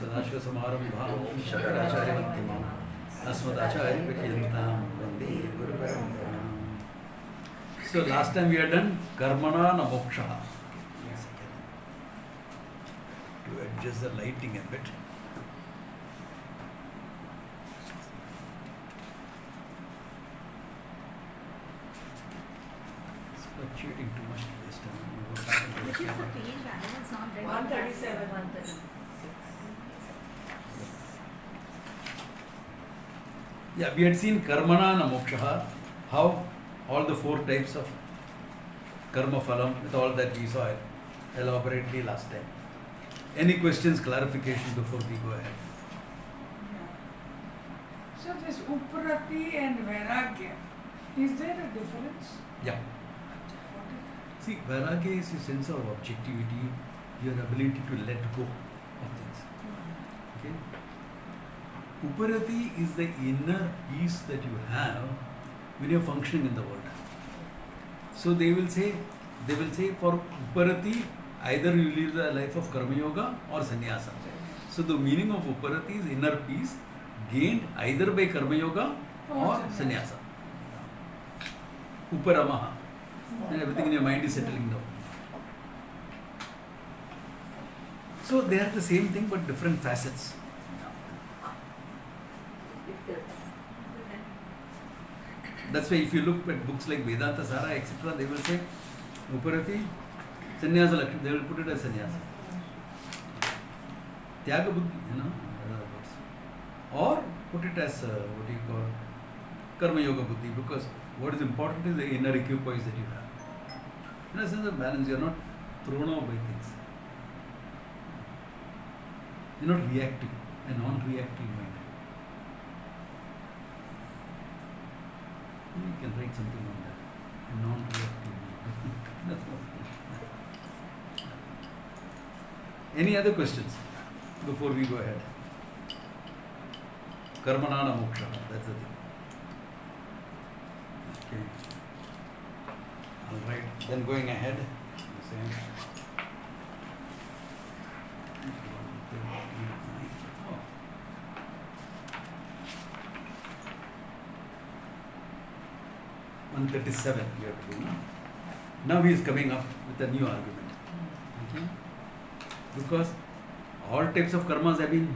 सदाशिवसमारम्भां शङ्कराचार्यमध्यमाम् अस्मदाचार्यपर्यन्तां वन्दे गुरुपरम्पराम्. So last time we had done karmana na moksha. To adjust the lighting a bit. It's fluctuating too much this time. What's happened to Which the is the camera? page? I know it's not very 137, 136. Yeah, we had seen karmana na moksha, how all the four types of karma phalam, with all that we saw it elaborately last time. Any questions, clarification before we go ahead? So this Uprati and Vairagya, is there a difference? Yeah. What is that? See, vairagya is a sense of objectivity, your ability to let go of things. Okay? Uparati is the inner peace that you have when you are functioning in the world. So they will say for Uparati, either you live the life of Karma Yoga or Sannyasa. So the meaning of Uparati is inner peace gained either by Karma Yoga or Sannyasa. Uparamaha. And everything in your mind is settling down. So they are the same thing but different facets. That's why if you look at books like Vedanta Sara, etc., they will say Uparati, Sannyasa Lakshmi, they will put it as Sannyasa. Tyaga Buddhi, in other words. Or put it as, Karma Yoga Buddhi, because what is important is the inner equipoise that you have. In a sense of balance, you are not thrown off by things. You are not reactive, a non-reactive mind. You can write something on that. Non-reactive. Any other questions before we go ahead? Karmanana moksha, that's the thing. Okay. Alright, then going ahead. Same. Oh. 137 we have to do now. Now he is coming up with a new argument. Okay? Because all types of karmas have been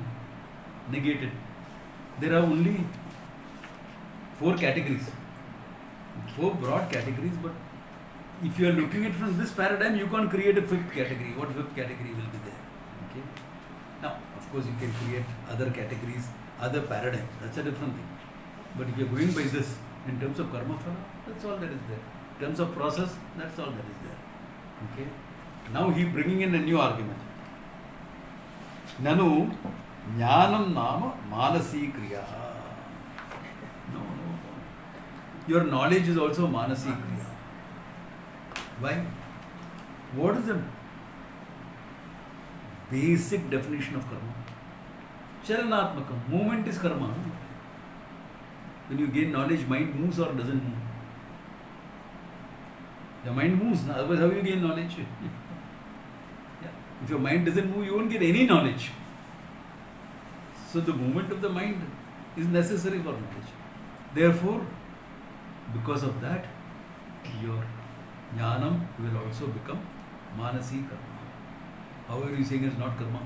negated. There are only 4 categories. 4 broad categories, but if you are looking at it from this paradigm, you can't create a 5th category. What 5th category will be there? Okay? Now, of course, you can create other categories, other paradigms. That's a different thing. But if you are going by this, in terms of karma phala, that's all that is there. In terms of process, that's all that is there. Okay? Now he bringing in a new argument. Nanu jnanam nama manasi kriya. No. Your knowledge is also manasi kriya. Why? What is the basic definition of karma? Charanatmakam. Movement is karma. When you gain knowledge, mind moves or doesn't move. Your mind moves, otherwise how you gain knowledge? Yeah. If your mind doesn't move, you won't get any knowledge. So the movement of the mind is necessary for knowledge. Therefore, because of that, your jnanam will also become manasi karma. However, he is saying it's not karma.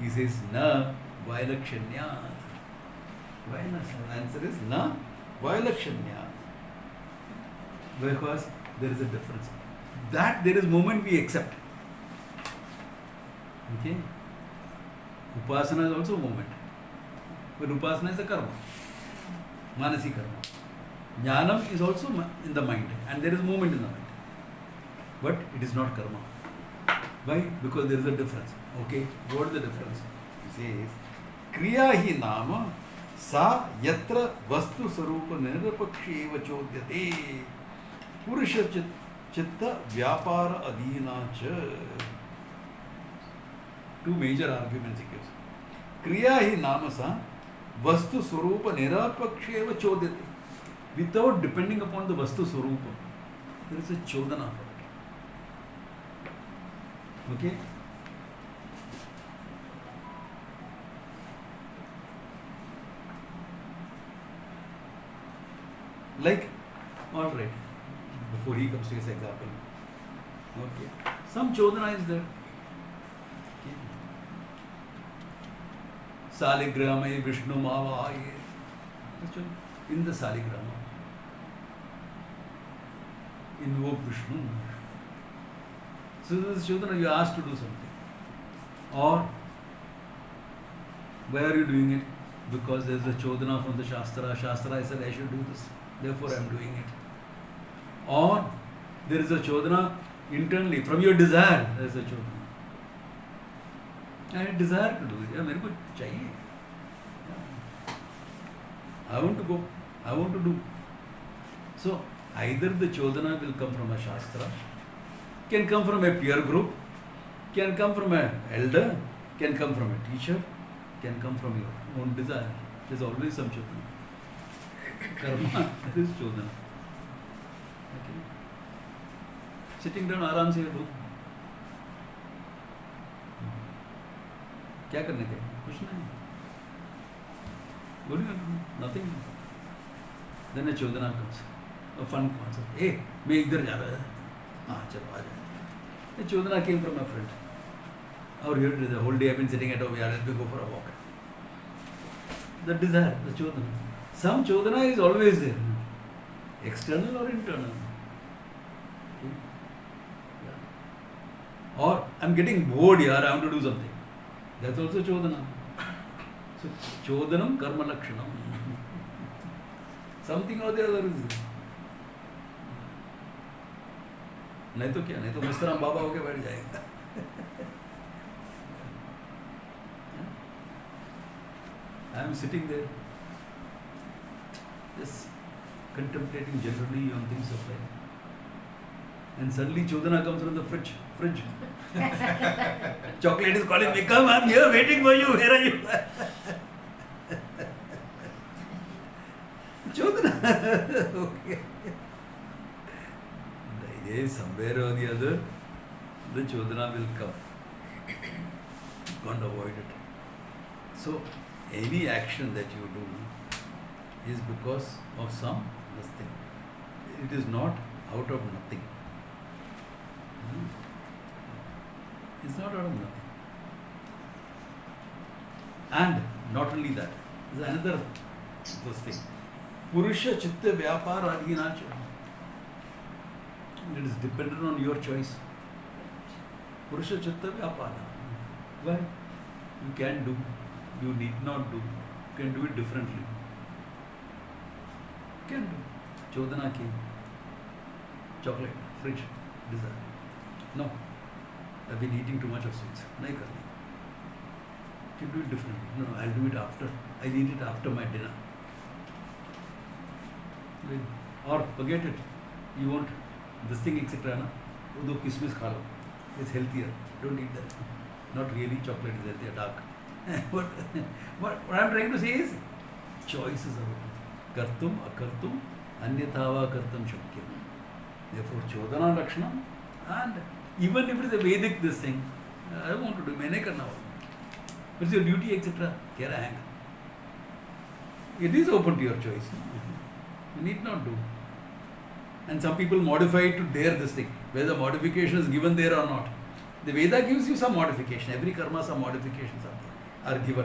He says, na vailakshanyat. Why not? The answer is na vailakshanyat. Because there is a difference. That there is movement we accept. Okay? Upasana is also movement. But upasana is a karma. Manasi karma. Jnanam is also in the mind. And there is movement in the mind. But it is not karma. Why? Because there is a difference. Okay? What is the difference? He says, Kriya hi nama sa yatra vastu sarupa nirapakshi eva chodyate purusha chitta vyapara adhina cha. 2 major arguments he gives. Kriya hi nama sa vastu sarupa nirapakshi eva chodyate. Without depending upon the vastu sarupa, there is a chodana for it. Okay? Like, all right, before he comes to his example, okay, some chodana is there. Okay. Saligrama Vishnu Mavaye. In the Saligrama, invoke Vishnu. So this is chodana, you are asked to do something. Or, why are you doing it? Because there is a chodana from the Shastra. Shastra said I should do this, therefore I am doing it. Or, there is a chodana internally, from your desire, there is a chodana. I desire to do it. मेरे को चाहिए. I want to go. I want to do. So, either the chodana will come from a Shastra, can come from a peer group, can come from an elder, can come from a teacher, can come from your own desire. There is always some chodana. Karma, that is chodana. Okay. Sitting down, आराम से do. क्या करने के? कुछ नहीं. What do you want to do? Nothing. Then a chodana comes. A fun concept. Hey, मैं इधर जा रहा है. हाँ चलो आ जाए. A chodana came from a friend. Or here the whole day I've been sitting at home. Yeah, let me go for a walk. The desire, the chodana. Some chodana is always there. External or internal. Okay. Yeah. Or I'm getting bored here. I want to do something. That's also chodana. So chodanam karma lakshanam. Something or the other is there. नहीं तो क्या, नहीं तो mister बाबा होके बैठ जाएगा. I am sitting there, just contemplating generally on things of life, and suddenly chodana comes from the fridge. Chocolate is calling me, come, I'm here waiting for you, where are you? Chodana. Okay. The idea is somewhere or the other, the chodana will come. You can't avoid it. So, any action that you do is because of some this thing. It is not out of nothing. It's not out of nothing. And not only that, there's another this thing. Purusha chitta vyapara adhinacha. It is dependent on your choice. Purusha chitta vyapara. Why? You can do. You need not do. You can do it differently. You can do. Chodana came. Chocolate, fridge, desire. No. I've been eating too much of sweets. Nahi karni. You can do it differently. No, I'll do it after. I'll eat it after my dinner. Or forget it. You want this thing, etc. Na? Do kismis kha lo. It's healthier. Don't eat that. Not really chocolate is healthier, dark. what I'm trying to say is, choices are open. Kartum, akartum, anyatava kartum shakyam. Therefore, chodana lakshanam, and even if it is a Vedic this thing, I don't want to do, maine karna hoga. What's your duty, etc. Kya rahega. It is open to your choice. You need not do. And some people modify it to dare this thing, whether the modification is given there or not. The Veda gives you some modification. Every karma, some modifications are given.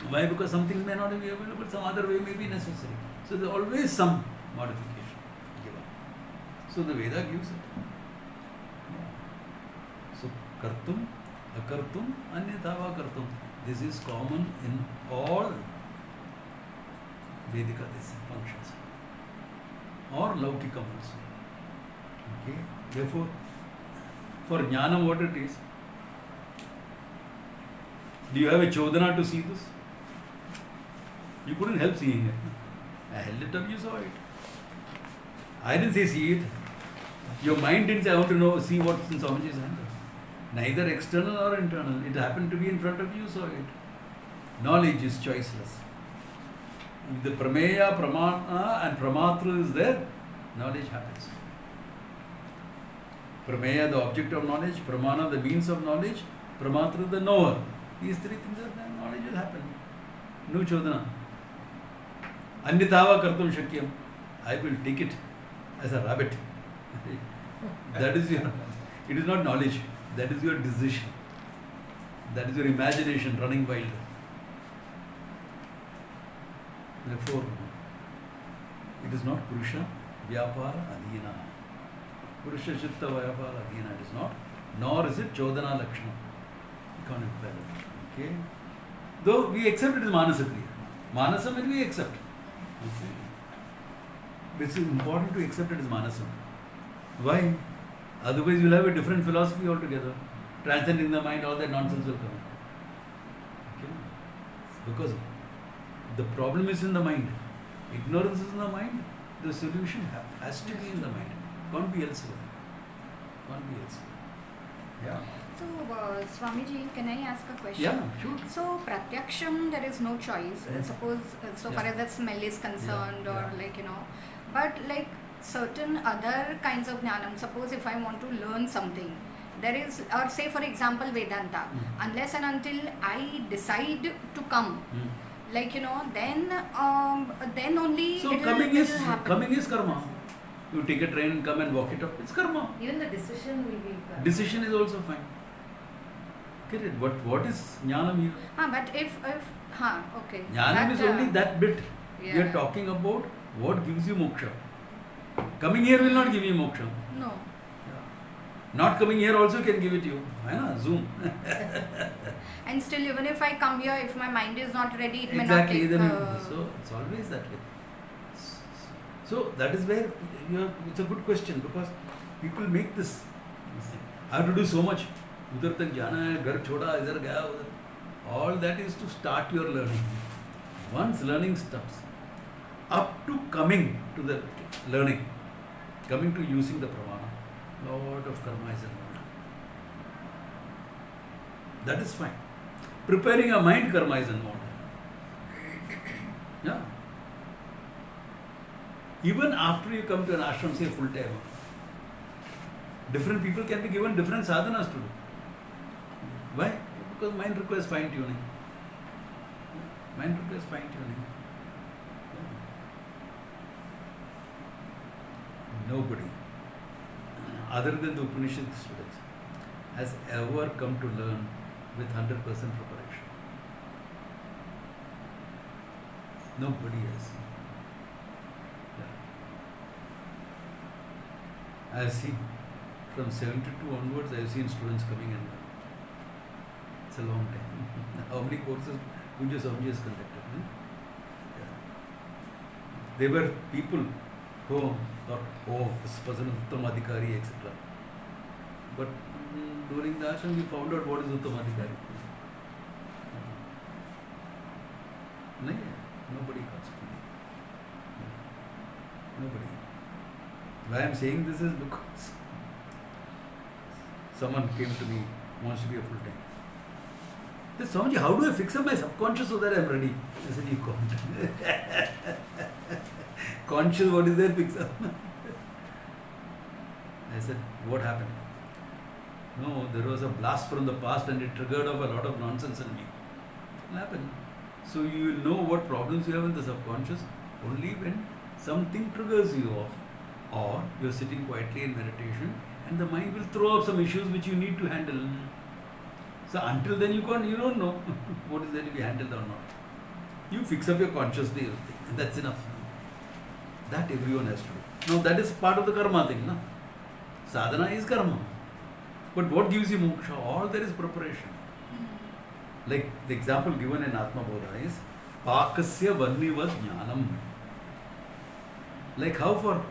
Why? Because some things may not be available, some other way may be necessary. So there is always some modification given. So the Veda gives it. Yeah. So kartum, akartum, anyatava kartum. This is common in all Vedika functions. Or Laukikam also. Okay? Therefore, for Jnanam what it is, do you have a chodana to see this? You couldn't help seeing it. I held it up, you saw it. I didn't say see it. Your mind didn't say I want to know, see what's in Swamiji's hand. Neither external or internal. It happened to be in front of you, saw it. Knowledge is choiceless. If the prameya, pramana and pramatra is there, knowledge happens. Prameya, the object of knowledge, pramana, the means of knowledge, pramatra, the knower. These three things are there, knowledge will happen. No chodana. Anyatava kartum shakyam. I will take it as a rabbit. That is your, it is not knowledge. That is your decision. That is your imagination running wild. Therefore, it is not Purusha Vyapara Adhina. Purusha Chitta Vyapara Adhina. It is not. Nor is it Chodana Lakshana. You can't imply that. Okay? Though we accept it as Manasakriya. Manasam will we accept. Okay? This is important to accept it as Manasam. Why? Otherwise you will have a different philosophy altogether. Transcending the mind, all that nonsense will come in. Okay? Because the problem is in the mind. Ignorance is in the mind. The solution has to be in the mind. Can't be elsewhere. Can't be elsewhere. Yeah. So, Swamiji, can I ask a question? Yeah, sure. So, pratyaksham, there is no choice. Suppose, so far as the smell is concerned, or like, but like certain other kinds of jnanam, suppose if I want to learn something, there is, or say for example Vedanta, unless and until I decide to come, like then only So it will happen. coming is karma. You take a train and come and walk it up. It's karma. Even the decision will be karma. Decision is also fine. Get it? What is jnanam here? But if okay. Jnanam is only that bit. We are talking about what gives you moksha. Coming here will not give you moksha. No. Not coming here also can give it to you. Zoom. And still, even if I come here, if my mind is not ready, it Exactly. may not take... So it's always that way. So that is where it's a good question, because people make this. I have to do so much. Udhar tak jana hai, ghar choda, idhar gaya, udhar. All that is to start your learning. Once learning starts, up to coming to the learning, coming to using the pramana, lot of karma is involved. That is fine. Preparing a mind, karma is involved. Yeah. Even after you come to an ashram, say full time, different people can be given different sadhanas to do. Why? Because mind requires fine tuning. Mind requires fine tuning. Nobody, other than the Upanishad students, has ever come to learn with 100% preparation. Nobody has. I have seen from 72 onwards, I have seen students coming and going. It's a long time. How many courses Puja Swamiji has conducted? There were people who thought, this person is Uttam Adhikari, etc. But during the ashram, we found out what is Uttam Adhikari. Nobody comes to me. Nobody. Why I am saying this is because someone came to me, wants to be a full time. He said, Swamiji, how do I fix up my subconscious so that I am ready? I said, you can't. Conscious, what is there, fix up? I said, what happened? No, there was a blast from the past and it triggered off a lot of nonsense in me. It will happen. So you will know what problems you have in the subconscious only when something triggers you off. Or you are sitting quietly in meditation and the mind will throw up some issues which you need to handle. So until then you don't know what is there to be handled or not. You fix up your consciousness and that's enough. That everyone has to do. Now that is part of the karma thing. No? Sadhana is karma. But what gives you moksha? All there is preparation. Like the example given in Atma Bodha is Pakasya Varnivat Jnanam. Like how for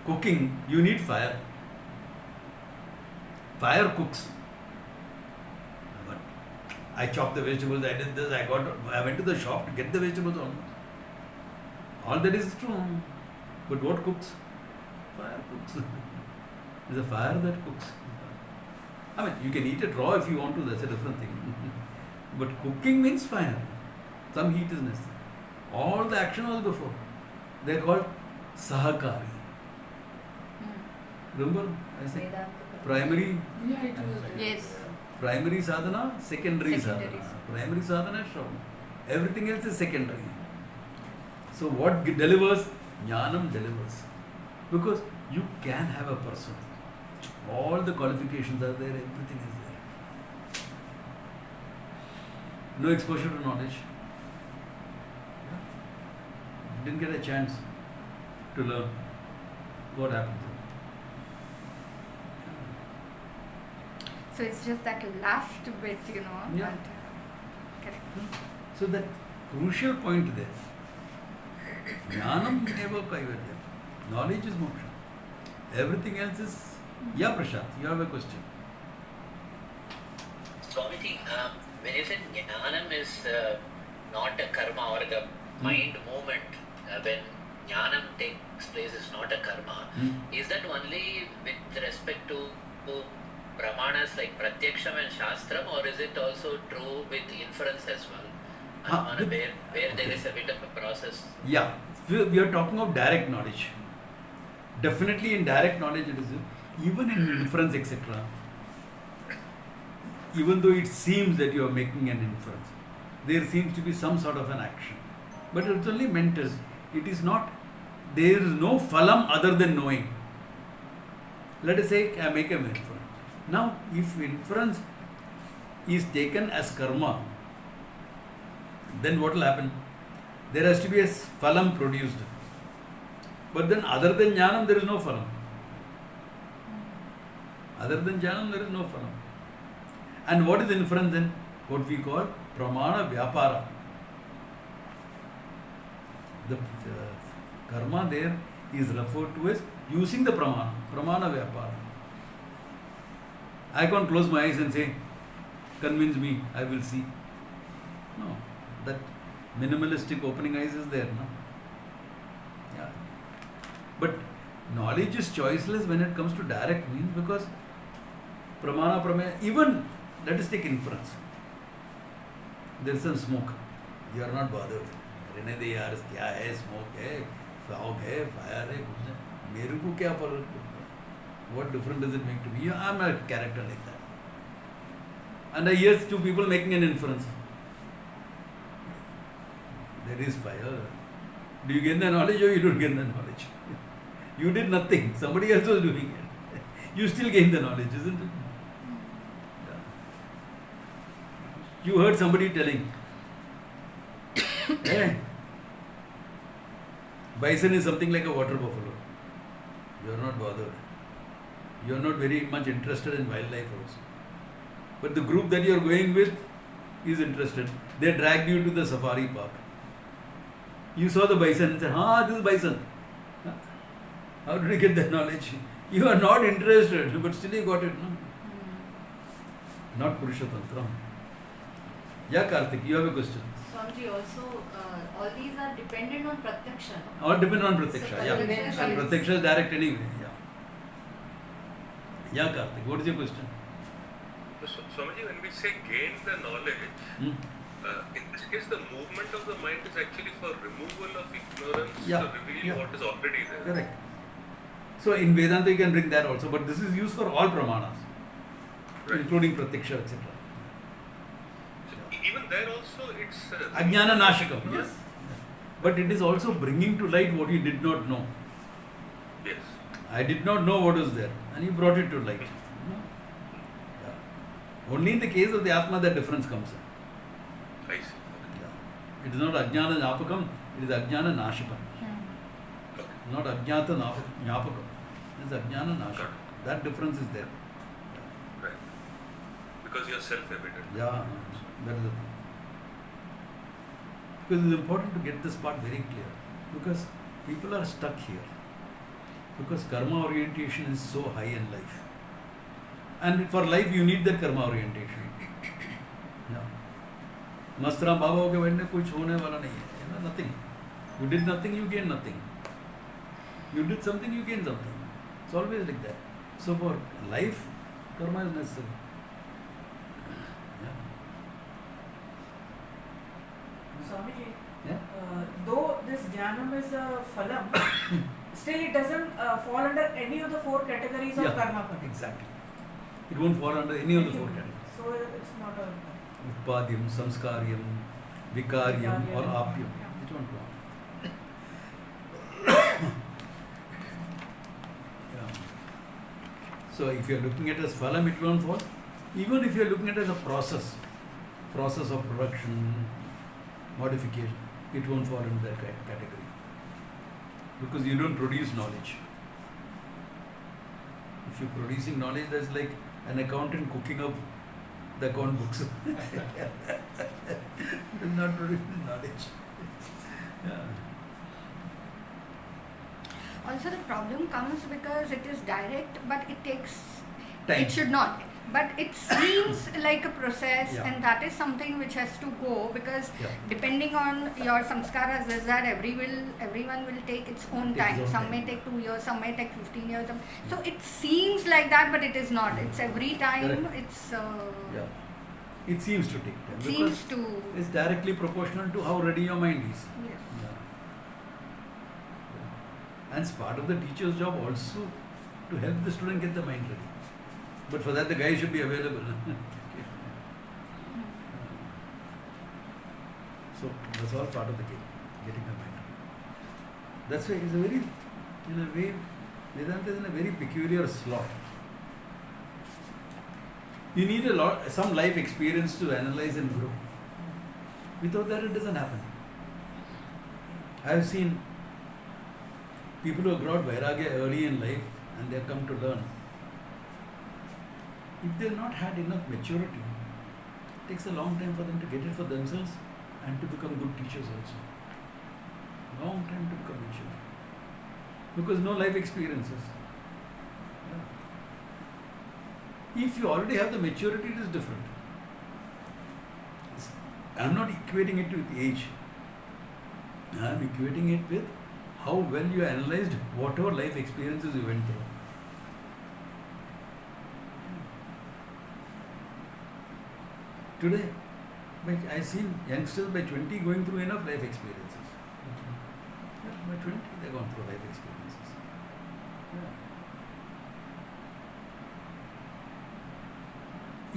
cooking you need fire. Fire cooks. I chopped the vegetables, I did this, I went to the shop to get the vegetables on. All that is true. But what cooks? Fire cooks. It's a fire that cooks. I mean, you can eat it raw if you want to, that's a different thing. But cooking means fire. Some heat is necessary. All the action was before. They are called sahakari. Remember? I said primary. Yeah, it was there. Yes. Primary sadhana, secondary Secondary. sadhana. Primary sadhana is Shravana. Everything else is secondary. So what delivers? Jnanam delivers. Because you can have a person. All the qualifications are there, everything is there. No exposure to knowledge. Didn't get a chance to learn. What happened? So it's just that last bit, Yeah. but, correct. So that crucial point there. Jnanam eva kaivalyam. Knowledge is moksha. Everything else is. Yeah, Prashant, you have a question. Swamiji, when you said jnanam is not a karma or the mind movement, when jnanam takes place is not a karma, is that only with respect to brahmanas like pratyaksham and shastram, or is it also true with inference as well? Where there is a bit of a process. Yeah, we are talking of direct knowledge. Definitely in direct knowledge it is, even in inference, etc. Even though it seems that you are making an inference, there seems to be some sort of an action. But it's only mental. It is not, there is no phalam other than knowing. Let us say I make an inference. Now, if inference is taken as karma, then what will happen? There has to be a phalam produced. But then other than jnanam, there is no phalam. Other than jnanam, there is no phalam. And what is inference then? What we call pramana vyapara. The karma there is referred to as using the pramana vyapara. I can't close my eyes and say, convince me, I will see. No, that minimalistic opening eyes is there, no? Yeah. But knowledge is choiceless when it comes to direct means, because pramana, prameya, even let us take inference. There is some smoke. You are not bothered. रहने दे यार, क्या है, smoke है, fog है, fire है, कुछ नहीं. मेरे को क्या फर्क पड़ता है? What difference does it make to me? I am a character like that. And I hear two people making an inference. There is fire. Do you gain the knowledge or you don't gain the knowledge? You did nothing. Somebody else was doing it. You still gain the knowledge, isn't it? Yeah. You heard somebody telling, hey, bison is something like a water buffalo. You are not bothered. You are not very much interested in wildlife also. But the group that you are going with is interested. They dragged you to the safari park. You saw the bison and said, this is bison. How did you get that knowledge? You are not interested, but still you got it, no? Not Purusha Tantra. Yeah, Karthik, you have a question. Swamiji, also all these are dependent on pratyaksha. All depend on Pratiksha, So, yeah. Pratiksha And is- Pratiksha is direct anyway, yeah. Yeah, Karthik, what is your question? So, Swamiji, when we say gain the knowledge, in this case the movement of the mind is actually for removal of ignorance Yeah, to reveal yeah. what is already there. Correct. So in Vedanta you can bring that also, but this is used for all pramanas, Right. including Pratiksha, etc. So, even there also it's Ajnana Nashakam, yes. But it is also bringing to light what you did not know. Yes. I did not know what was there, and you brought it to light. Yeah. Only in the case of the Atma that difference comes in. I see. Yeah. It is not Ajnana Nyapakam, it is Ajnana Nashakam. Okay. Not Ajnata Nyapakam. It is Ajnana Nashakam. That difference is there. Right. Because you are self-evident. Yeah, that is the thing. Because it is important to get this part very clear. Because people are stuck here. Because karma orientation is so high in life. And for life you need that karma orientation. Yeah. Mastram Baba ke बैठने कुछ होने वाला नहीं है. You know, nothing. You did nothing, you gain nothing. You did something, you gain something. It's always like that. So for life, karma is necessary. Yeah. Swamiji, Yeah. Though this jnanam is a phalam, still it doesn't fall under any of the four categories of Yeah, karma phalam. exactly. It won't fall under any of the four categories. So it's not a. Utpadyam, samskaryam, vikaryam or Vikaryam. apyam. It won't fall. So if you are looking at it as phalam, it won't fall. Even if you are looking at it as a process of production, modification, it won't fall into that category. Because you don't produce knowledge. If you're producing knowledge, that's like an accountant cooking up the account books. Does not produce knowledge. Yeah. Also, the problem comes because it is direct, but it takes Time. It should not. But it seems like a process, Yeah. and that is something which has to go, because Yeah. depending on your samskaras, is that everyone will take its own Take time. its own Some time. may take 2 years, some may take 15 years. So it seems like that, but it is not. It's every time. Correct. It's Yeah. It seems to take time. seems Because to. it's directly proportional to how ready your mind is. Yes. Yeah. And it's part of the teacher's job also to help the student get the mind ready. But for that, the guy should be available. So that's all part of the game, getting the mind ready. That's why it's a very, in a way, Vedanta is in a very peculiar slot. You need some life experience to analyze and grow. Without that, it doesn't happen. I have seen people who have got vairagya early in life and they have come to learn. If they have not had enough maturity, it takes a long time for them to get it for themselves and to become good teachers also. Long time to become mature. Because no life experiences. Yeah. If you already have the maturity, it is different. I am not equating it with age. I am equating it with how well you analyzed whatever life experiences you went through. Today, I have seen youngsters by 20 going through enough life experiences. Yeah, by 20, they have gone through life experiences. Yeah.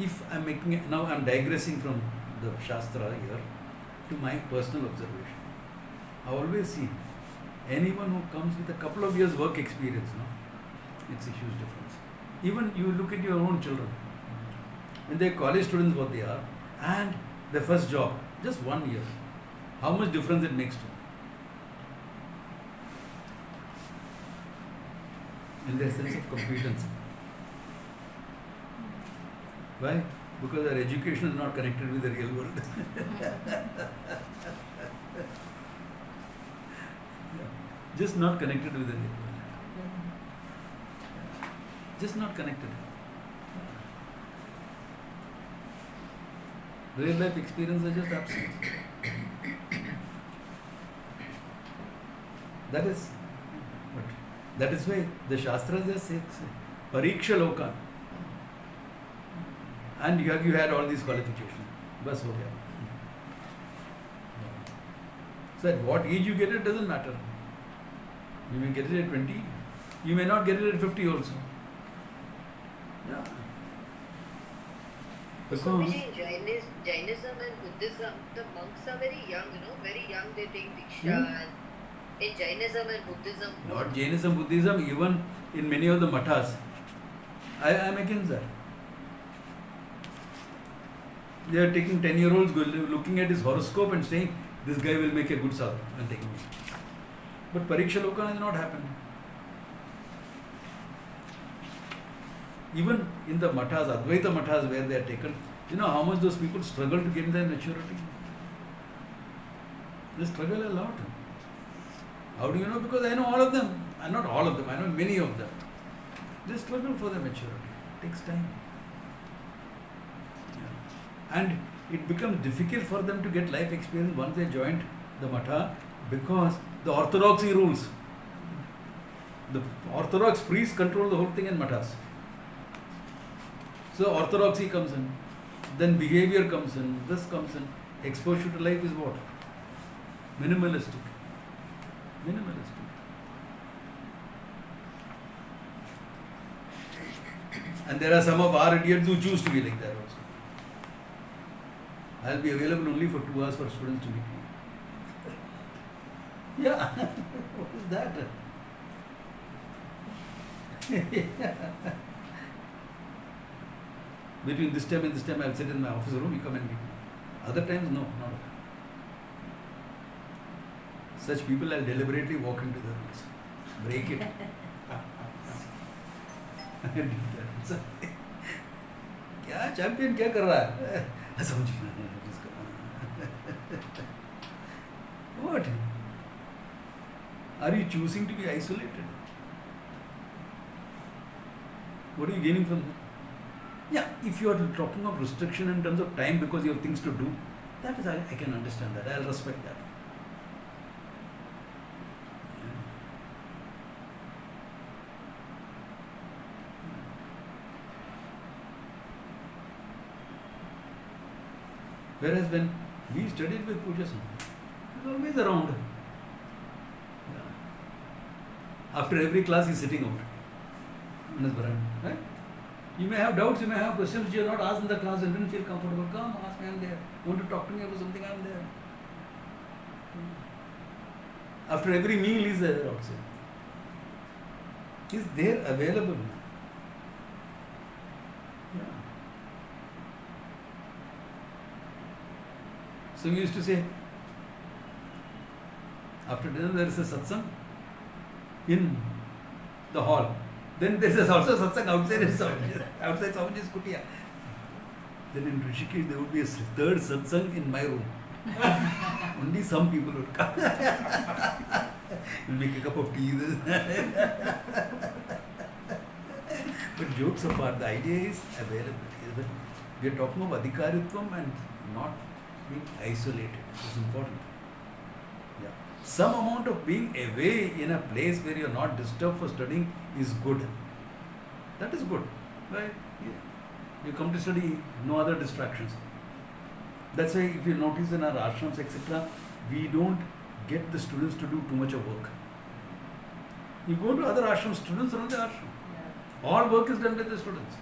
If I am now I am digressing from the Shastra here to my personal observation. I always see anyone who comes with a couple of years work experience, it's a huge difference. Even you look at your own children, when they're college students, what they are, and their first job, just 1 year, how much difference it makes to them in their sense of competence. Why? Because our education is not connected with the real world. Just not connected with the real world. Just not connected. Real life experience are just absent. That is why the Shastras just say Pariksha Lokan. And you had all these qualifications. Bas ho gaya. So at what age you get it doesn't matter. You may get it at 20, you may not get it at 50 also. Yeah. Because So, in Jainism and Buddhism, the monks are very young, very young they take Diksha. And in Jainism and Buddhism, not Jainism, Buddhism, even in many of the mathas, I am against that. They are taking 10-year-olds, looking at his horoscope and saying, this guy will make a good sadhu, and taking it. But Pariksha Lokan has not happened. Even in the mathas, Advaita mathas where they are taken, you know how much those people struggle to gain their maturity? They struggle a lot. How do you know? Because I know all of them. Not all of them, I know many of them. They struggle for their maturity. It takes time. Yeah. And it becomes difficult for them to get life experience once they joined the matha because the orthodoxy rules. The orthodox priests control the whole thing in mathas. So orthodoxy comes in, then behavior comes in, this comes in. Exposure to life is what? Minimalistic. And there are some of our idiots who choose to be like that also. I'll be available only for 2 hours for students to meet me. Yeah, what is that? Between this time and this time, I'll sit in my office room, you come and meet me. Other times, no, not that. Such people, I'll deliberately walk into the rooms, break it. क्या champion क्या कर रहा है? What? Are you choosing to be isolated? What are you gaining from that? Yeah, if you are talking of restriction in terms of time because you have things to do, that is, I can understand that. I'll respect that. Whereas when we studied with Puja Sangha, he was always around. Yeah. After every class, he is sitting out in his veranda. Right? You may have doubts, you may have questions which you have not asked in the class and didn't feel comfortable. Come, ask me, I am there. Want to talk to me about something, I am there. After every meal, he is there outside. He is there available. Yeah. So we used to say, after dinner there is a satsang in the hall. Then there is also satsang outside outside Swamiji's kutia. Then in Rishikesh there would be a third satsang in my room. Only some people would come. We'll make a cup of tea. But jokes apart, the idea is availability. We are talking of adhikaritvam and not being isolated. It's important. Yeah. Some amount of being away in a place where you are not disturbed for studying is good. That is good. Right? Yeah. You come to study, no other distractions. That's why if you notice in our ashrams, etc., we don't get the students to do too much of work. You go to other ashrams, students run the ashram. Yeah. All work is done by the students.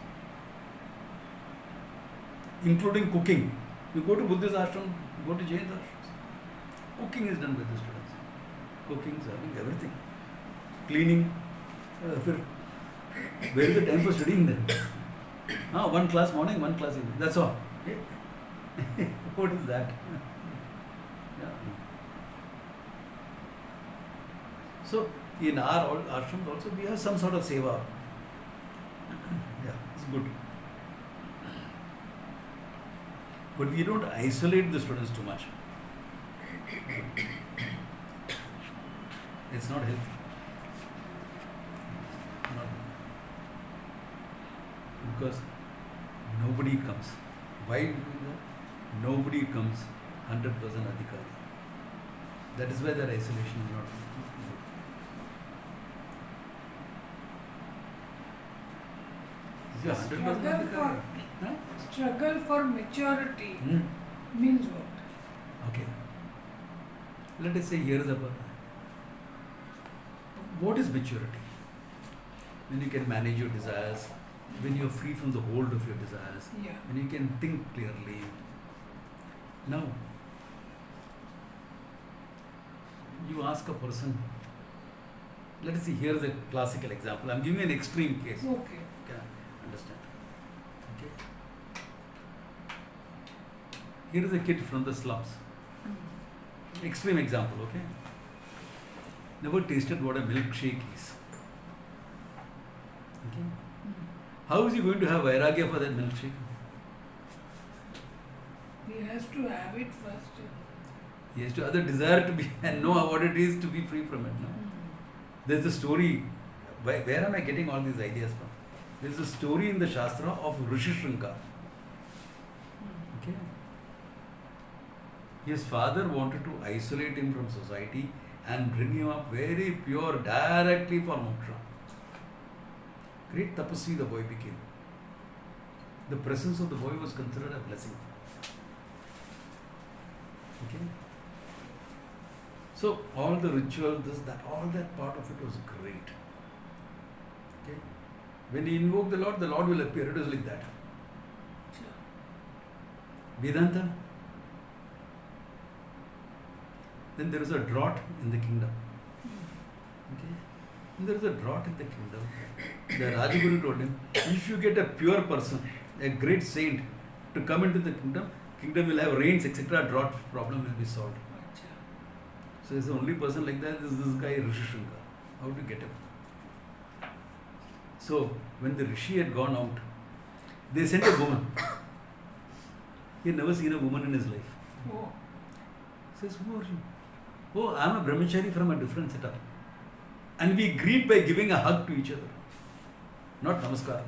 Including cooking. You go to Buddhist ashram, go to Jain ashrams. Cooking is done by the students. Cooking, serving, everything. Cleaning. Where is the time for studying then? One class morning, one class evening. That's all. What is that? Yeah. So, in our ashrams also, we have some sort of seva. Yeah, it's good. But we don't isolate the students too much. It's not healthy. Not. Because nobody comes. Why do that? Nobody comes 100% adhikari. That is why their isolation is not good. Struggle for maturity means what? Okay. Let us say here is what is maturity? When you can manage your desires, when you are free from the hold of your desires, when you can think clearly. Now, you ask a person, let us see, here is a classical example. I am giving an extreme case. Okay. Can understand? Okay. Here is a kid from the slums. Extreme example, okay? Never tasted what a milkshake is. Okay? How is he going to have vairagya for that milkshake? He has to have it first. He has to either desire to be and know what it is to be free from it. No? There's a story. Where am I getting all these ideas from? There's a story in the Shastra of Rishi Shrinka. Okay? His father wanted to isolate him from society and bring him up very pure directly for moksha. Great tapasvi the boy became. The presence of the boy was considered a blessing. Okay? So all the ritual, this, that, all that part of it was great. Okay? When he invoked the Lord will appear. It was like that. Vedanta. Then there is a drought in the kingdom. Okay? When there is a drought in the kingdom, the Rajaguru told him, if you get a pure person, a great saint, to come into the kingdom. Kingdom will have rains, etc. Drought problem will be solved. So he's the only person like that is this guy Rishi Shringa. How to get him? So when the Rishi had gone out, they sent a woman. He had never seen a woman in his life. Oh. Says, who are you? Oh, I am a brahmachari from a different setup. And we greet by giving a hug to each other. Not namaskar.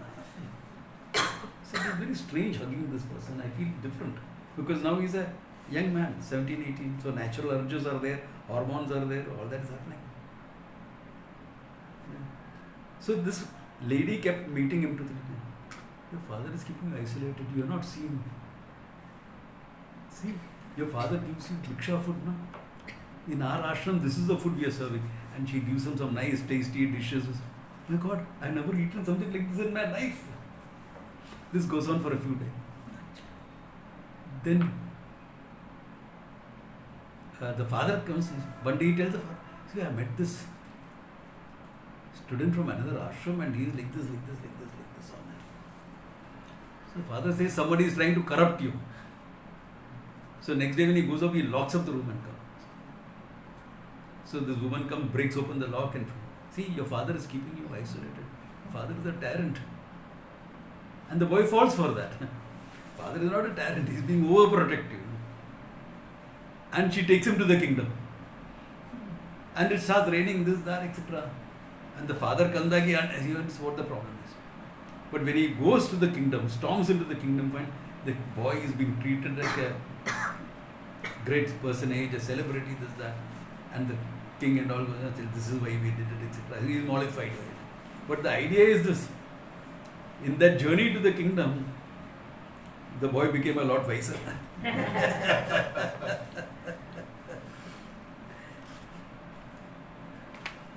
So it's very strange hugging this person. I feel different. Because now he's a young man, 17, 18. So natural urges are there, hormones are there, all that is happening. So this lady kept meeting him to the your father is keeping you isolated. You are not seen. See, your father gives you diksha food, no? In our ashram, this is the food we are serving. And she gives him some nice, tasty dishes. My God, I've never eaten something like this in my life. This goes on for a few days. Then the father comes, one day he tells the father, see, I met this student from another ashram and he is like this, on there. So the father says, somebody is trying to corrupt you. So next day when he goes up, he locks up the room and comes. So this woman comes, breaks open the lock and see, your father is keeping you isolated. Father is a tyrant. And the boy falls for that. Father is not a tyrant, he is being overprotective. And she takes him to the kingdom. And it starts raining, this, that, etc. And the father Kandagi understands what the problem is. But when he goes to the kingdom, storms into the kingdom, find the boy is being treated like a great personage, a celebrity, this, that. And the king and all, this is why we did it, etc. He is mollified by it. But the idea is this. In that journey to the kingdom, the boy became a lot wiser.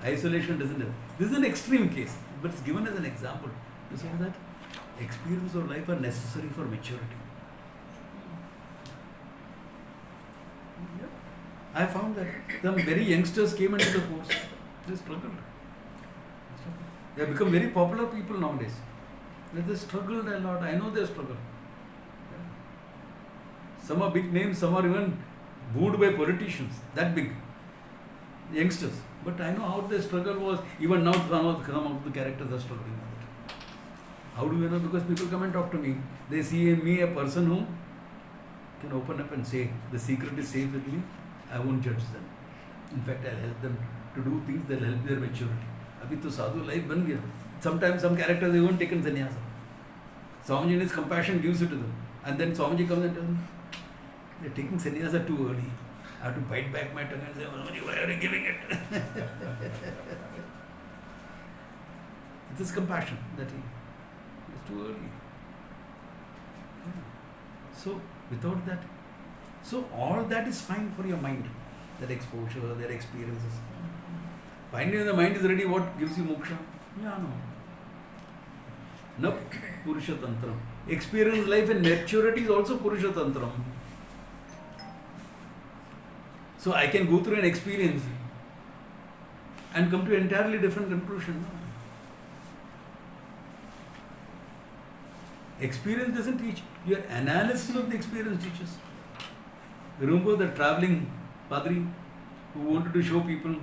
Isolation doesn't have. This is an extreme case, but it's given as an example to say that experience of life are necessary for maturity. I found that some very youngsters came into the course, they struggled. They have become very popular people nowadays. They struggled a lot. I know they struggle. Some are big names, some are even wooed by politicians, that big. Youngsters. But I know how their struggle was. Even now, some of the characters are struggling with it. How do you know? Because people come and talk to me. They see in me a person who can open up and say, the secret is safe with me. I won't judge them. In fact, I'll help them to do things that will help their maturity. Abhi to sadhu life ban gaya. Sometimes some characters, they won't take sannyasa. Swamiji in his compassion gives it to them. And then Swamiji comes and tells them, they're taking sannyasa too early. I have to bite back my tongue and say, Swamiji, why are you giving it? It's his compassion that it's too early. So, without that, so all that is fine for your mind. That exposure, their experiences. Finally, when the mind is ready, what gives you moksha? Yeah, no. No, Purusha Tantram. Experience life and maturity is also Purusha Tantram. So I can go through an experience and come to an entirely different conclusion. Experience doesn't teach. Your analysis of the experience teaches. Remember the traveling Padri who wanted to show people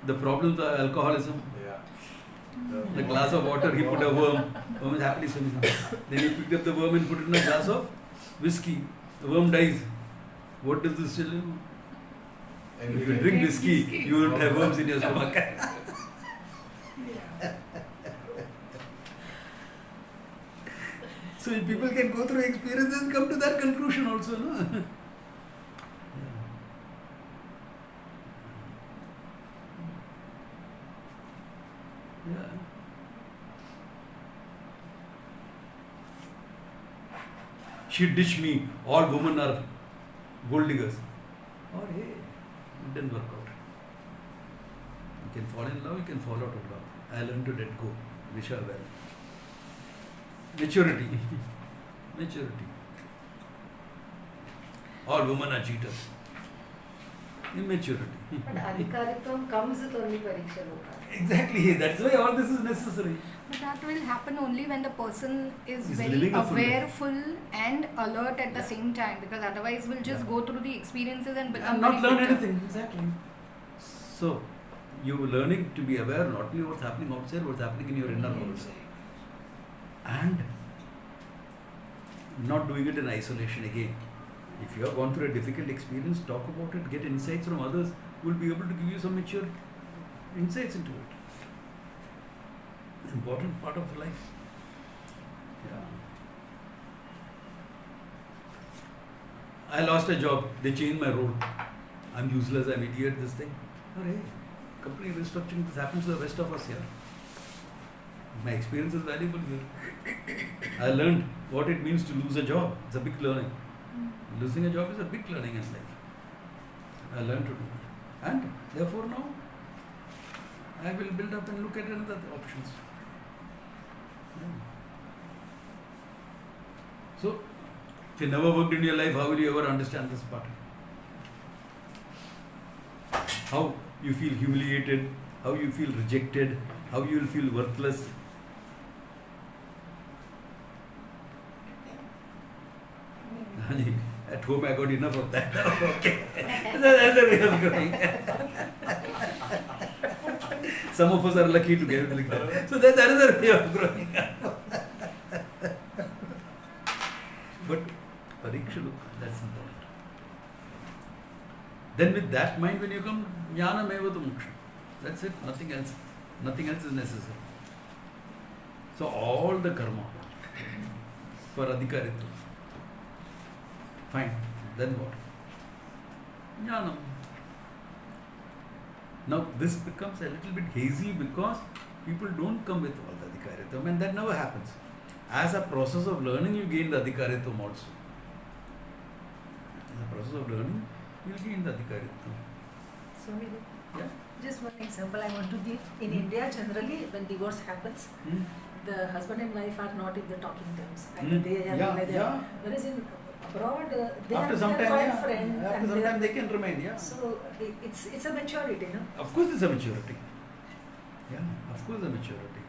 the problems of alcoholism? The glass of water, he put a worm. Worm is happily swimming. Then he picked up the worm and put it in a glass of whiskey. The worm dies. What does this tell you? If you drink whiskey, you won't have worms in your stomach. So if people can go through experiences and come to that conclusion also, no? Yeah. She ditched me, all women are gold diggers. Or hey, it didn't work out. You can fall in love, you can fall out of love. I learned to let go. Wish her well. Maturity. Maturity. All women are cheaters. Immaturity. But adhikaritvam comes with only pariksha loka. Exactly, that's why all this is necessary. But that will happen only when the person is He's very living a full life. awareful and alert at the Yeah. same time, because otherwise we'll just Yeah. go through the experiences and And become not very learn bitter. anything. Exactly. So, you're learning to be aware not only what's happening outside, what's happening in your inner world. And not doing it in isolation again. If you have gone through a difficult experience, talk about it, get insights from others who will be able to give you some mature insights into it. Important part of life. Yeah. I lost a job, they changed my role. I'm useless, I'm idiot, this thing. Oh, hey, company restructuring, this happens to the rest of us here. My experience is valuable here. I learned what it means to lose a job. It's a big learning. Losing a job is a big learning in life. I learned to do that. And therefore now, I will build up and look at another options. Yeah. So, if you never worked in your life, how will you ever understand this part? How you feel humiliated, how you feel rejected, how you will feel worthless. At home I got enough of that. Okay. That's the way of growing. Some of us are lucky to get it like that. So that's another way of growing. But Pariksha, that's important. Then with that mind, when you come, jnana mevatu moksha. That's it, nothing else. Nothing else is necessary. So all the karma for adhikaritva. Fine. Then what? Jnanam. Now this becomes a little bit hazy because people don't come with all the adhikaritvam, and that never happens. As a process of learning, you gain the adhikaritvam also. In the process of learning, you will gain the adhikaritvam. Swami, Yeah. just one example I want to give. In India, generally, when divorce happens, the husband and wife are not in the talking terms. And they are Yeah, like yeah. Whereas in abroad, they After are some time, quite yeah. friend. After and some they time, are- they can remain. Yeah. So it's a maturity, no? Of course, it's a maturity. Yeah. Of course, a maturity.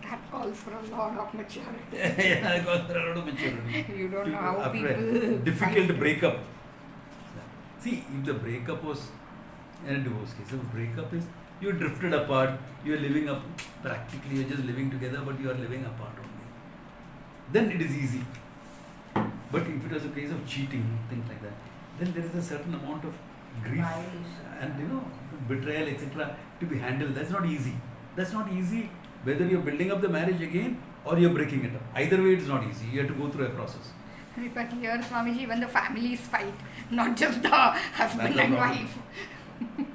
That calls for a lot of maturity. Yeah, I got a lot of maturity. You don't know how After people a difficult find it. breakup. See, if the breakup was in a divorce case, if breakup is you drifted apart, you are living up practically, you are just living together, but you are living apart only. Then it is easy. But if it was a case of cheating, things like that, then there is a certain amount of grief and betrayal, etc. to be handled. That's not easy. That's not easy whether you're building up the marriage again or you're breaking it up. Either way, it's not easy. You have to go through a process. But here, Swamiji, even the families fight, not just the husband That's the and problem. wife.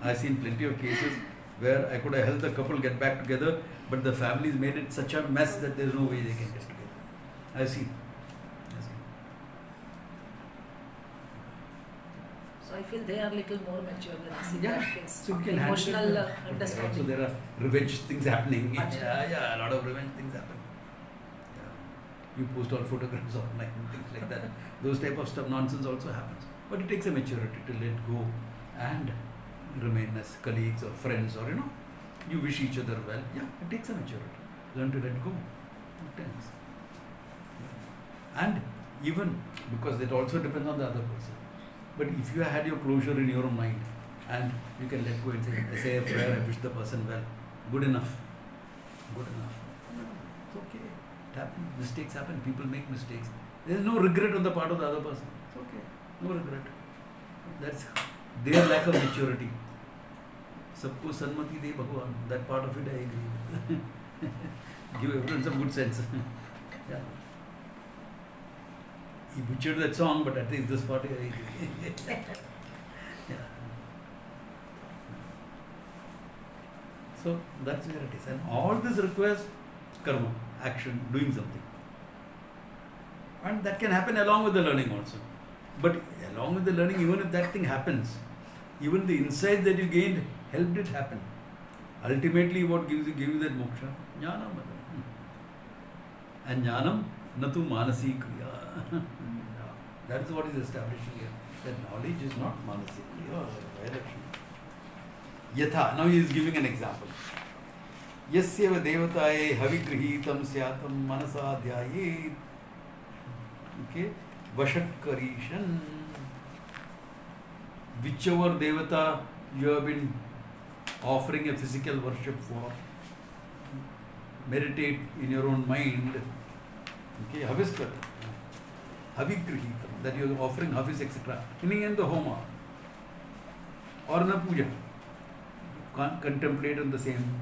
I've seen plenty of cases where I could have helped the couple get back together, but the families made it such a mess that there's no way they can get together. I've seen. So I feel they are little more mature than us in Yeah, that case. so we can handle it. Emotional But also understanding. there are revenge things happening. Achha. Yeah, a lot of revenge things happen. Yeah. You post all photographs online and things like that. Those type of stuff, nonsense also happens. But it takes a maturity to let go and remain as colleagues or friends or you wish each other well. Yeah, it takes a maturity. Learn to let go. It takes. And even because it also depends on the other person. But if you had your closure in your own mind and you can let go and say a prayer, I wish the person well, good enough. Good enough. It's okay. It happens. Mistakes happen. People make mistakes. There is no regret on the part of the other person. It's okay. No regret. That's their lack of maturity. Sabko sanmati de Bhagwan. That part of it I agree with. Give everyone some good sense. Yeah. He butchered that song, but at least this part I agree. Yeah. So that's where it is. And all this requires karma, action, doing something. And that can happen along with the learning also. But along with the learning, even if that thing happens, even the insight that you gained helped it happen. Ultimately, what gives you that moksha? Jnanam. And jnanam natu manasi kriya. That is what is establishing here. That knowledge is not manasi kriya. Yatha. Now he is giving an example. यस्यैव देवतायै हविगृहीतं स्यातं मनसा ध्यायेत्. Okay, Vashatkarishan. Whichever devata you have been offering a physical worship for, meditate in your own mind. Okay, Haviskar, Havigrihita, that you are offering Havis, etc. In the Homa or in a puja, contemplate on the same.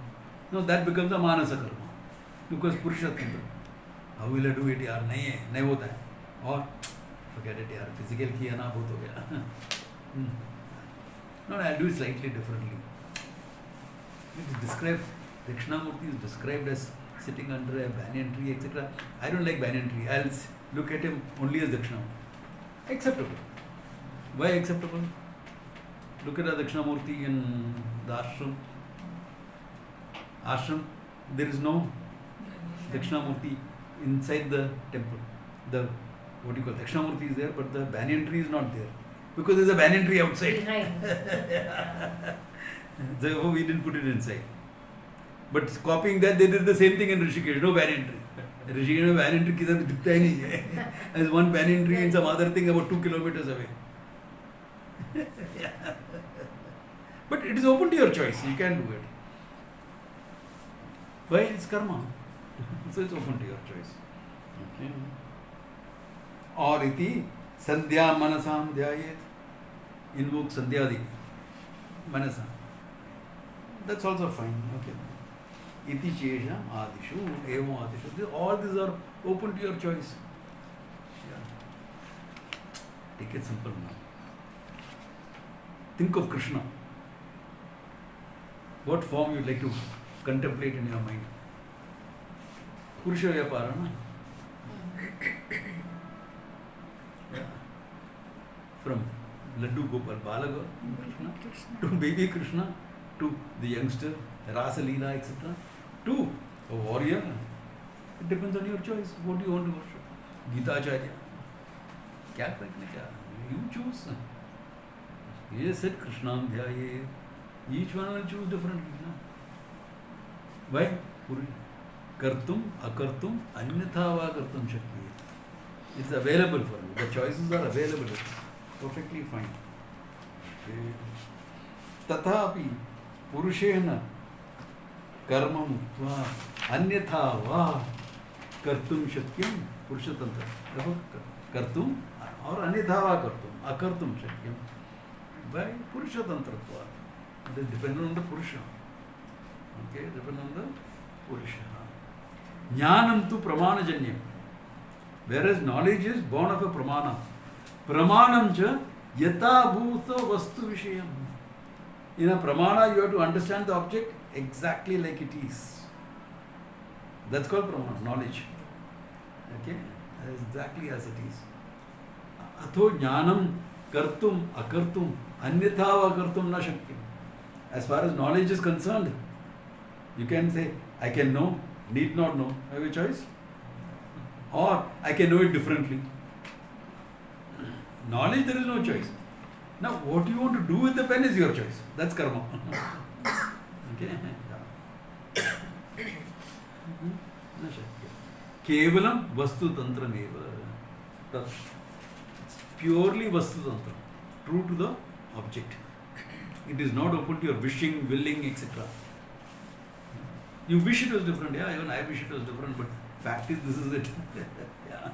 No, that becomes a Manasa Karma. Because Purusha Tantra. How will I do it? Yaar, nahi hota hai. Or forget it, yaar, physical kiya na bahut ho gaya. No, I'll do it slightly differently. It is described, Dakshinamurti is described as sitting under a banyan tree, etc. I don't like banyan tree. I'll look at him only as Dakshinamurti. Acceptable. Why acceptable? Look at the Dakshinamurti in the ashram. Ashram, there is no Dakshinamurti inside the temple. The what do you call Dakshinamurti is there, but the banyan tree is not there because there's a banyan tree outside. Behind. Therefore, we didn't put it inside. But copying that, they did the same thing in Rishikesh. No banyan tree. Rishikesh में banyan tree किधर दिखता ही नहीं है. There's one banyan tree and some other thing about 2 kilometers away. But it is open to your choice. You can do it. Why? It's karma. So it's open to your choice. Okay. और इति संध्या मनसाम ध्यायेत. Invoke संध्यादि Mansa. That's also fine. Okay. Iti chesham adishu, evam adishu. All these are open to your choice. Yeah. Take it simple now. Think of Krishna. What form you would like to contemplate in your mind? Purusha Vyapara, no? Yeah. From Laddu Gopal, Balaga Krishna, to baby Krishna, to the youngster, Rasa Leela, etc., to a warrior. It depends on your choice. What do you want to worship? Gita Acharya. Kya karne kya? You choose. He just said Krishna Dhyaye. Each one will choose differently. No? Why? Kartum, akartum, anyatha va kartum shakti. It's available for you. The choices are available. It's perfectly fine. Tathapi purushena karma muktva anyatha va kartum shakyam purusha tantra. Kartum or anyatha va kartum, akartum shakyam. By purusha tantra. It is dependent on the purusha. Okay, dependent on the purusha. Jnanam tu pramanajanyam. Whereas knowledge is born of a pramana. Pramanam cha yata bhuta vastu vishayam. In a pramana, you have to understand the object exactly like it is. That's called pramana, knowledge. Okay, exactly as it is. Atho jnanam kartum akartum anyatha va kartum na shakyam. As far as knowledge is concerned, you can say, I can know, need not know. I have a choice. Or I can know it differently. Knowledge, there is no choice. Now, what you want to do with the pen is your choice. That's karma. Okay? Kevalam vastu tantra neva. It's purely vastu tantra. True to the object. It is not open to your wishing, willing, etc. You wish it was different. Yeah, even I wish it was different, but fact is this is it. Yeah,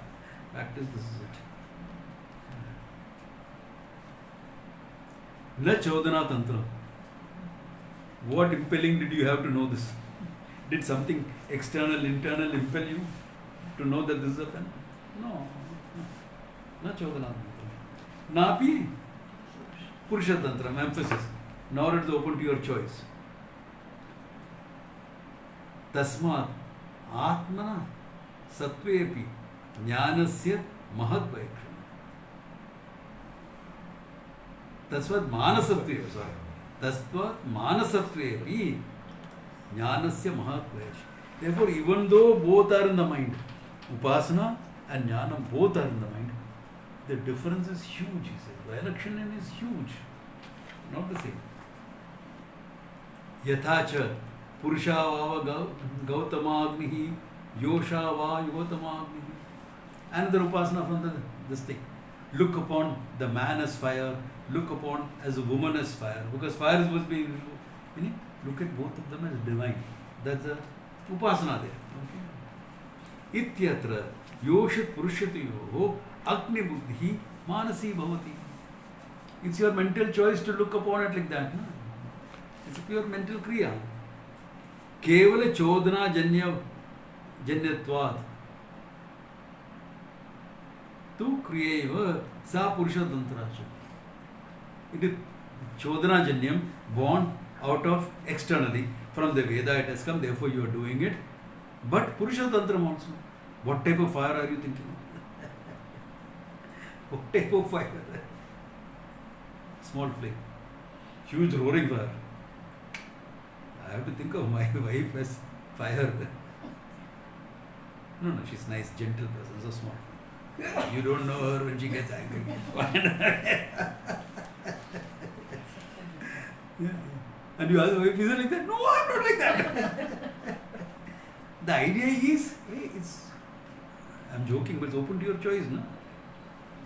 fact is this is it. Na chodana tantra. What impelling did you have to know this? Did something external, internal impel you to know that this is a pen? No. Na chodana tantra. Napi purusha tantra, emphasis. Nor it is open to your choice. Tasmat atmana sattvepi jnanasya mahadvaikshana. Tasvat manasatve, sorry. Tasvat manasatvepi jnanasya mahadvaikshana. Therefore, even though both are in the mind, upasana and jnanam both are in the mind, the difference is huge, he says. Vailakshana is huge. Not the same. Yathacha Purusha Vava Gautamagnihi, Yosha Va Yotamagnihi. Another upasana from this thing. Look upon the man as fire, look upon as a woman as fire, because fire is supposed to be, look at both of them as divine. That's a upasana there. Okay. Ityatra Yoshat Purushatayoho Agni Buddhi Manasi Bhavati. It's your mental choice to look upon it like that. No? It's a pure mental kriya. Kevala Chodana Janyatvat. Tu Kriyeva Sa Purusha Tantracha. It is Chodana Janyam, born out of externally. From the Veda it has come, therefore you are doing it. But Purusha Tantram also. What type of fire are you thinking of? What type of fire? Small flame. Huge roaring fire. I have to think of my wife as fire. No, she's nice, gentle person, so small. You don't know her when she gets angry. Yeah. And you ask her, is it like that? No, I'm not like that. The idea is, hey, I'm joking, but it's open to your choice, no?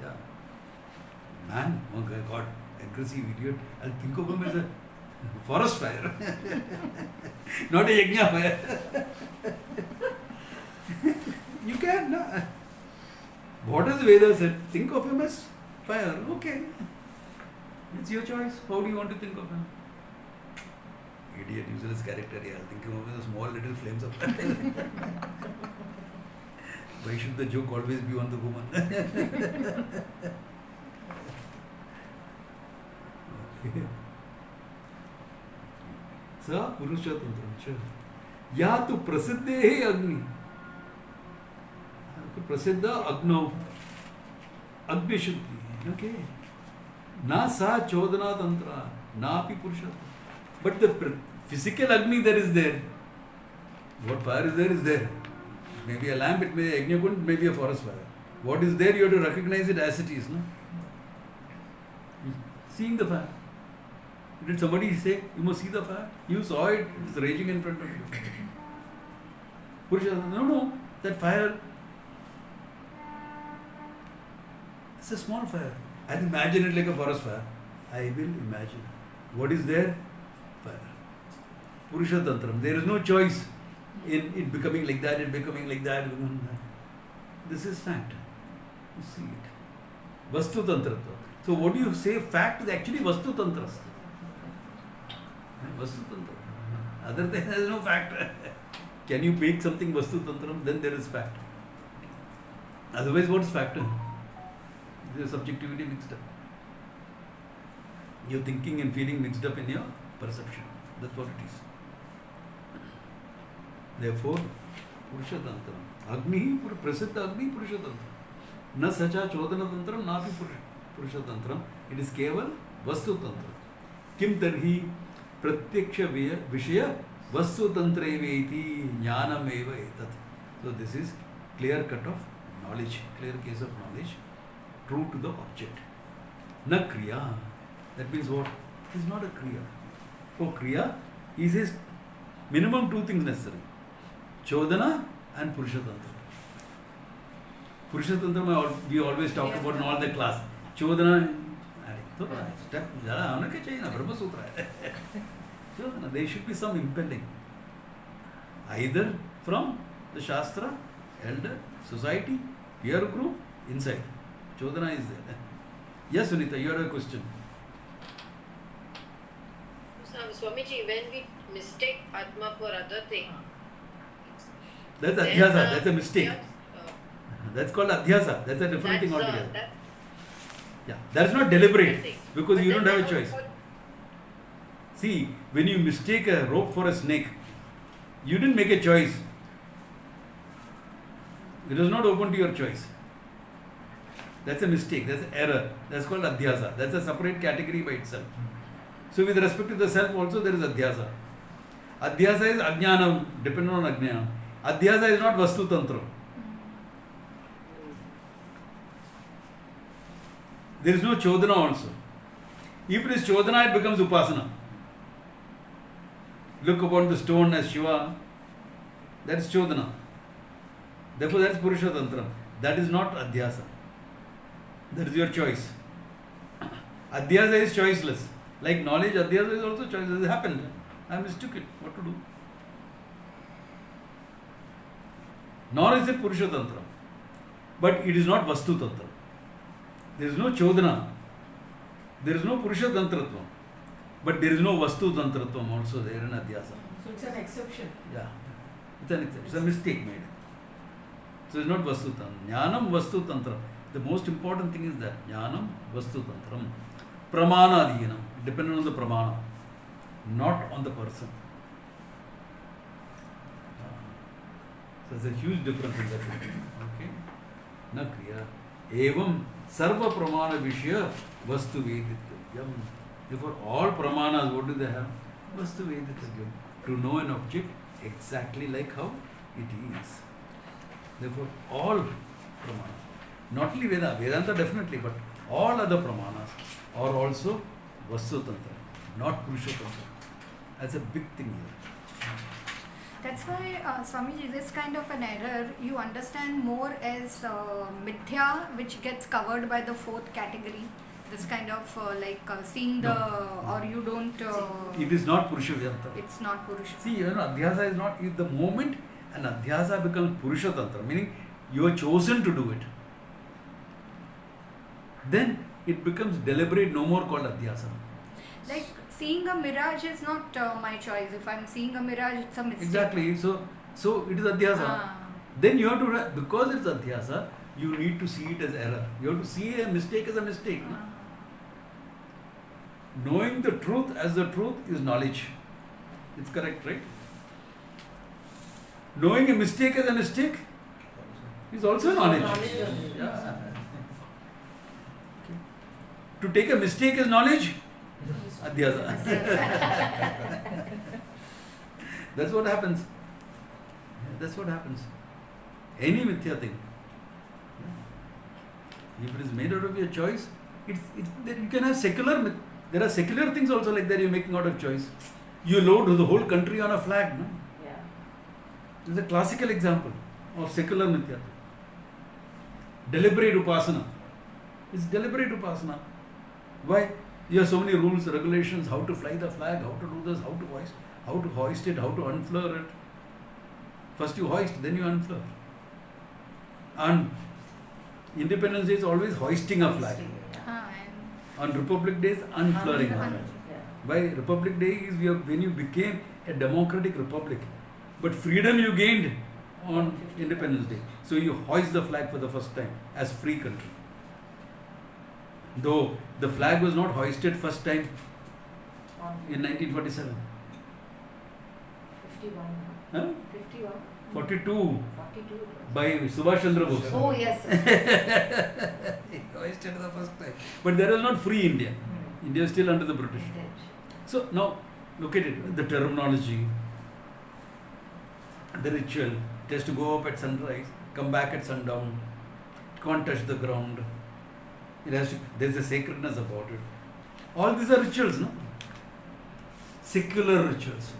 Yeah. Man, oh God, aggressive idiot. I'll think of him as a forest fire. Not a yajna fire. You can, no? What does the Veda said? Think of him as fire. Okay. It's your choice. How do you want to think of him? Idiot, useless character. Yeah, I'll think of him as a small little flames of fire. Why should the joke always be on the woman? Okay. Sa Purusha Tantram. Ya tu prasiddhe agni. Prasiddha agno. Agni Shuddhi. Okay. Na sa Chodana Tantra. Na pi Purusha. But the physical Agni there is there. What fire is there. Maybe a lamp, it may be Agnikund, maybe a forest fire. What is there, you have to recognize it as it is. No? Seeing the fire. Did somebody say, you must see the fire? You saw it, it's raging in front of you. Purusha, no, that fire, it's a small fire. I'll imagine it like a forest fire. I will imagine. What is there? Fire. Purusha Tantram. There is no choice in it becoming like that, it becoming like that. This is fact. You see it. Vastu Tantra. So what do you say? Fact is actually Vastu Tantra. Vastu Tantra. Other than there is no fact. Can you make something Vastu Tantram? Then there is fact. Otherwise, what is fact? There is subjectivity mixed up. Your thinking and feeling mixed up in your perception. That's what it is. Therefore, Purusha Tantra. Agni, Prasiddha Agni, Purusha Tantra. Na sacha Chodana Tantra, na pi Purusha Tantra. It is keval Vastu Tantra. Kim tarhi pratyaksha vishaya Vastu Tantra eveti jnanam eva etat. So this is clear cut of knowledge, clear case of knowledge, true to the object. Na kriya. That means what? It is not a kriya. For kriya, he says minimum two things necessary. Chodana and Purusha Tantra. Purusha Tantra we always talk about in all the class. Chodana, step, Brahma Sutra. Chodana, there should be some impelling. Either from the Shastra, elder, society, peer group, inside. Chodana is there. Yes, Sunita, you had a question. Swamiji, when we mistake Atma for other things, that's adhyasa, that's a mistake. That's called adhyasa, that's a different thing altogether. Yeah, that's not deliberate because you don't have a choice. See, when you mistake a rope for a snake, you didn't make a choice. It was not open to your choice. That's a mistake, that's an error. That's called adhyasa. That's a separate category by itself. So with respect to the self also there is adhyasa. Adhyasa is ajnanam, dependent on ajnanam. Adhyasa is not vastu tantra. There is no chodana also. If it is chodana, it becomes upasana. look upon the stone as Shiva, that is Chodana. Therefore, that is Purusha Tantra. That is not Adhyasa. That is your choice. Adhyasa is choiceless. Like knowledge, Adhyasa is also choiceless. It happened. I mistook it. What to do? Nor is it Purusha Tantra. But it is not Vastu Tantra. There is no Chodana. There is no Purusha Tantratvam. But there is no Vastu Tantratvam also there in Adhyasa. So it's an exception. Yeah. It's a mistake made. So it's not Vastu Tantra. Jnanam Vastu Tantra. The most important thing is that Jnanam Vastu Tantram. Pramana Adhinam. Dependent on the Pramana. Not on the person. So there's a huge difference in that. Okay? Na kriya. Evam sarva pramana vishya vastu vedityam. Therefore, all pramanas, what do they have? Vastu vedityam. To know an object exactly like how it is. Therefore, all pramanas, not only Vedanta definitely, but all other pramanas are also Vastu Tantra, not Purusha Tantra. That's a big thing here. That's why, Swamiji, this kind of an error you understand more as mithya, which gets covered by the fourth category. This kind of seeing the, or you don't. It is not Purusha Vedanta. It's not Purusha. See, Adhyasa is not, if the moment an Adhyasa becomes Purusha Tantra, meaning you are chosen to do it, then it becomes deliberate, no more called Adhyasa. Like seeing a mirage is not my choice. If I'm seeing a mirage, it's a mistake. Exactly. So it is Adhyasa. Then you have to, because it's Adhyasa, you need to see it as error. You have to see a mistake as a mistake. No? Knowing the truth as the truth is knowledge. It's correct, right? Knowing a mistake as a mistake is also knowledge. Yeah. Okay. To take a mistake as knowledge, Adhyasa. That's what happens. That's what happens. Any mithya thing. If it is made out of your choice, you can have secular. There are secular things also like that you're making out of choice. You load the whole country on a flag. No? Yeah. This is a classical example of secular mithya. Deliberate upasana. It's deliberate upasana. Why? You have so many rules, regulations, how to fly the flag, how to do this, how to hoist it, how to unfurl it. First you hoist, then you unfurl. And Independence Day is always hoisting a flag. On Republic Day is unfurling a flag. Why? Republic Day is when you became a democratic republic. But freedom you gained on Independence Day. So you hoist the flag for the first time as free country. Though the flag was not hoisted first time in 1947. 51. Huh? 51. 42. 42. By Subhash Chandra Bose. Oh yes. He hoisted the first time. But there was not free India. India is still under the British. So now look at it, the terminology, the ritual. It has to go up at sunrise, come back at sundown. It can't touch the ground. It has to. There's a sacredness about it. All these are rituals, no? Secular rituals,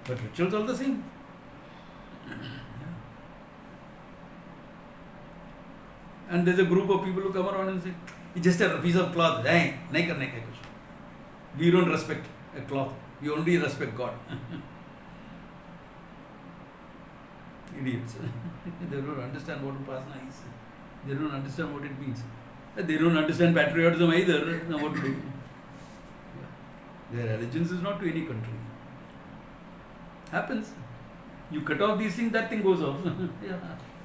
but rituals are the same. And there's a group of people who come around and say, it's just a piece of cloth. We don't respect a cloth. We only respect God. Idiots. They don't understand what upasana is. They don't understand what it means. They don't understand patriotism either. Now what to do? Their allegiance is not to any country. Happens. You cut off these things, that thing goes off. Yeah.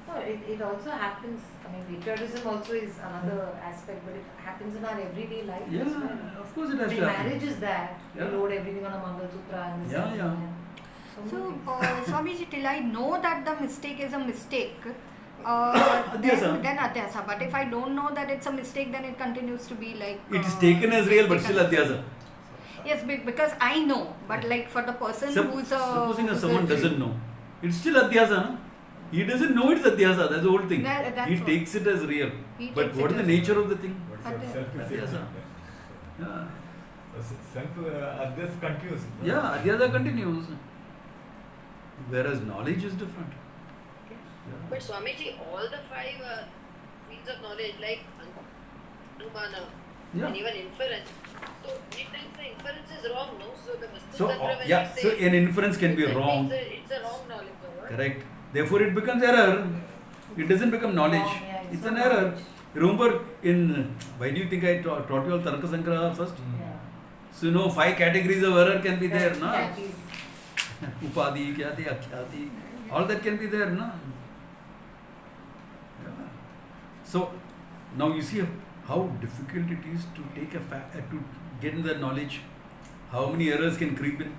No, it also happens. I mean, patriotism also is another aspect, but it happens in our everyday life Yeah, as well. of course it has I mean, to happen. marriage is that. Yeah. You load everything on a Mangal Sutra and this Yeah, and yeah. that. So, Swamiji, till I know that the mistake is a mistake, Adhyasa. then Adhyasa. But if I don't know that it's a mistake, then it continues to be like. It is taken as real, but still Adhyasa. Yes, because I know. But like for the person who's Supposing who's someone doesn't know, it's still Adhyasa, no? He doesn't know it's Adhyasa, that's the whole thing. That's He what. takes it as real. He But takes what it is the as nature of the thing? Adhyasa. Yeah. Self-address continues. Yeah, Adhyasa continues. Whereas knowledge is different. Yeah. But Swamiji, all the five fields of knowledge, like Anumana and even inference, so many times the inference is wrong, no? So the Vastu So, Tantra, when yeah, we so say an inference can be that wrong. means it's a wrong knowledge, or what? Correct. Therefore, it becomes error. It doesn't become knowledge. Wrong, yeah, It's not an error. knowledge. Remember, why do you think I taught you all Tarka Sangraha first? Yeah. So, 5 categories of error can be there, na? That is. Upadi, Khyati, Akhyati, all that can be there, na? Yeah. So, now you see how difficult it is to take to get the knowledge. How many errors can creep in?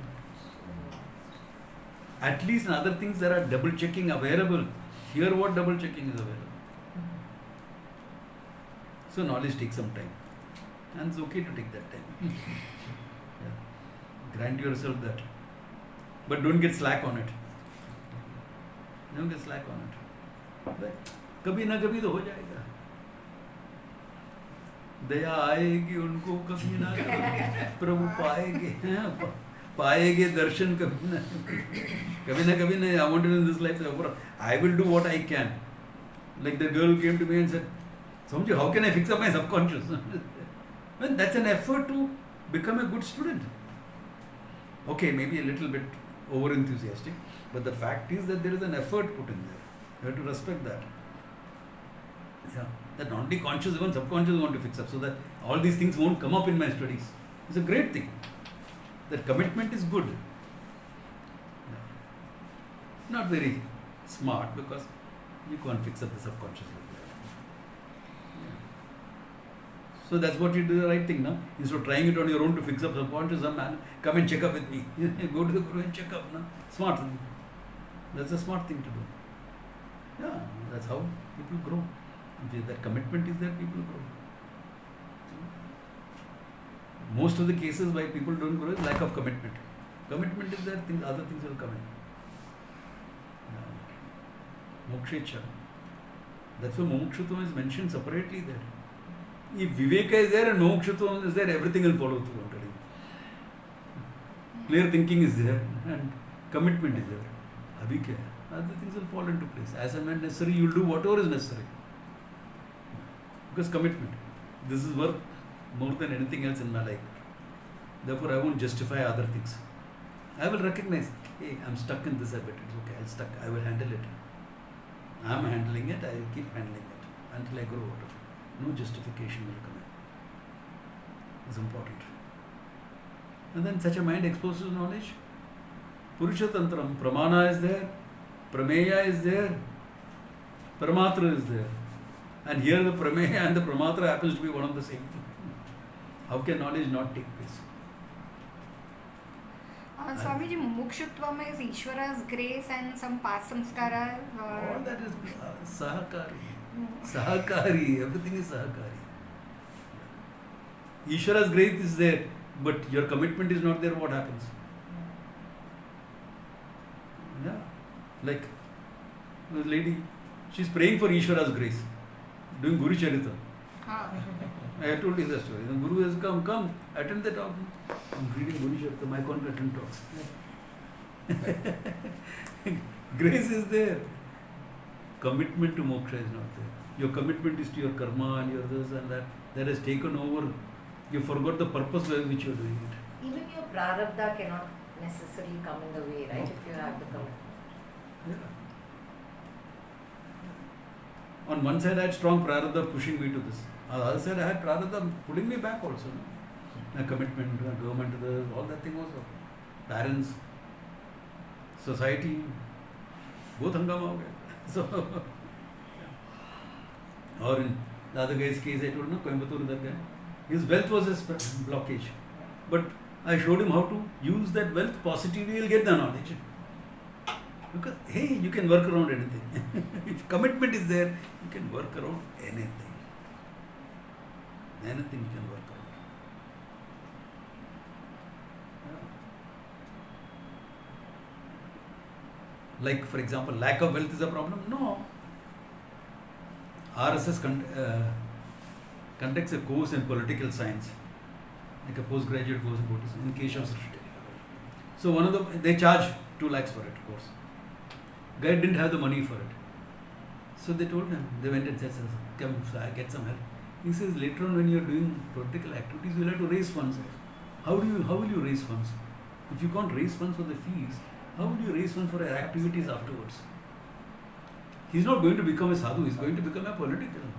At least in other things there are double checking available. Here what double checking is available? So knowledge takes some time. And it's okay to take that time. Yeah. Grant yourself that. But don't get slack on it. Don't get slack on it. But कभी ना कभी तो हो जाएगा. दया आएगी उनको कभी ना कभी प्रभु पाएंगे दर्शन कभी ना कभी नहीं. I want to in this life. I will do what I can. Like the girl came to me and said, Samji, how can I fix up my subconscious? Well, that's an effort to become a good student. Okay, maybe a little bit over enthusiastic, but the fact is that there is an effort put in there. You have to respect that. Yeah, that not only conscious, even subconscious want to fix up, so that all these things won't come up in my studies. It's a great thing. That commitment is good. Yeah. Not very smart, because you can't fix up the subconscious like that. Yeah. So that's what you do, the right thing, no? Instead of trying it on your own to fix up subconscious, some man, come and check up with me. Go to the Guru and check up, no? Smart thing. That's a smart thing to do. Yeah, that's how people grow. If that commitment is there, people grow. Most of the cases why people don't grow is lack of commitment. Commitment is there, other things will come in. Mokshecha. That's why Mumukshutvam is mentioned separately there. If Viveka is there and Mumukshutvam is there, everything will follow through. Clear thinking is there and commitment is there. Abhi kya hai? Other things will fall into place. As and when necessary, you will do whatever is necessary. Because commitment. This is worth more than anything else in my life. Therefore, I won't justify other things. I will recognize, hey, I'm stuck in this habit. It's okay, I will handle it. I'm handling it, I will keep handling it until I grow out of it. No justification will come in. It's important. And then such a mind exposes knowledge. Purusha Tantram, Pramana is there, Prameya is there, Paramatra is there. And here the Prameya and the Pramatra happens to be one of the same thing. How can knowledge not take place? Swamiji, Mumukshutvam is Ishvara's grace and some past samskara. All that is Sahakari. Sahakari, everything is Sahakari. Ishvara's grace is there, but your commitment is not there, what happens? Yeah. Like the lady, she's praying for Ishvara's grace, doing Guru Charita. I have told you the story. The Guru has come, attend the talk. I'm reading Guru Charita, my attend talks. Grace is there. Commitment to moksha is not there. Your commitment is to your karma and your this and that. That has taken over. You forgot the purpose by which you are doing it. Even your prarabdha cannot necessarily come in the way, right? No. If you have the commitment. Yeah. On one side, I had strong prarabdha pushing me to this. On the other side, I had prarabdha pulling me back also. No? My commitment to the government, to the, all that thing also. Parents, society, both hangama ho gaya. So, or in the other guy's case, I told you, Coimbatore, that guy. His wealth was his blockage. But I showed him how to use that wealth positively, he'll get the knowledge. Because, hey, you can work around anything. If commitment is there, you can work around anything. Anything you can work around. Yeah. Like, for example, lack of wealth is a problem? No. RSS conducts a course in political science, like a postgraduate course in case of Sutras. So they charge 2 lakhs for it, of course. Guy didn't have the money for it. So they told him, they went and said, come, get some help. He says, later on when you are doing political activities, you will have to raise funds. How will you raise funds? If you can't raise funds for the fees, how will you raise funds for your activities afterwards? He's not going to become a sadhu, he's going to become a political man.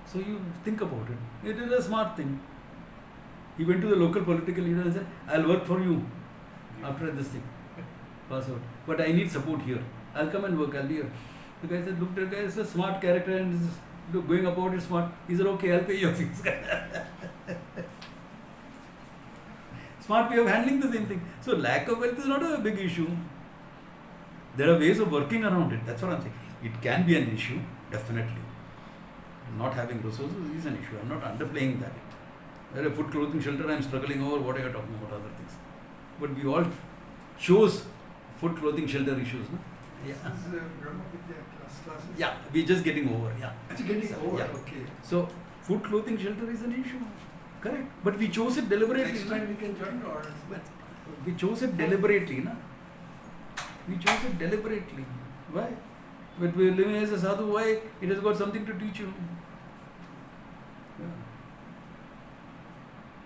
So you think about it. It is a smart thing. He went to the local political leader and said, I'll work for you after this thing. Pass out. But I need support here. I'll come and work, I'll be here. The guy said, look, the guy is a smart character and is going about it smart. He said, okay, I'll pay your fees. Smart way of handling the same thing. So lack of wealth is not a big issue. There are ways of working around it. That's what I'm saying. It can be an issue, definitely. Not having resources is an issue. I'm not underplaying that. Where a food, clothing, shelter, I'm struggling over, what are you talking about, other things. But we all chose food, clothing, shelter issues. No? Yeah. This is Brahma Vidya classes. Yeah, we're just getting over. Yeah. It's getting over, Yeah. okay. So, food, clothing, shelter is an issue. Correct. But we chose it deliberately. Next time we can join or But we chose it deliberately. Na? We chose it deliberately. Why? But we're living as a sadhu. Why? It has got something to teach you. Yeah.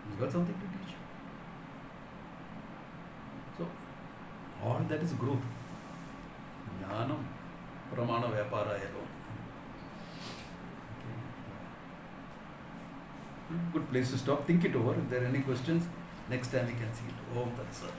It's got something to teach you. So, all that is growth. Jnanam, pramana vyapara ego. Good place to stop. Think it over. If there are any questions, next time we can see it. Om Tat Sat.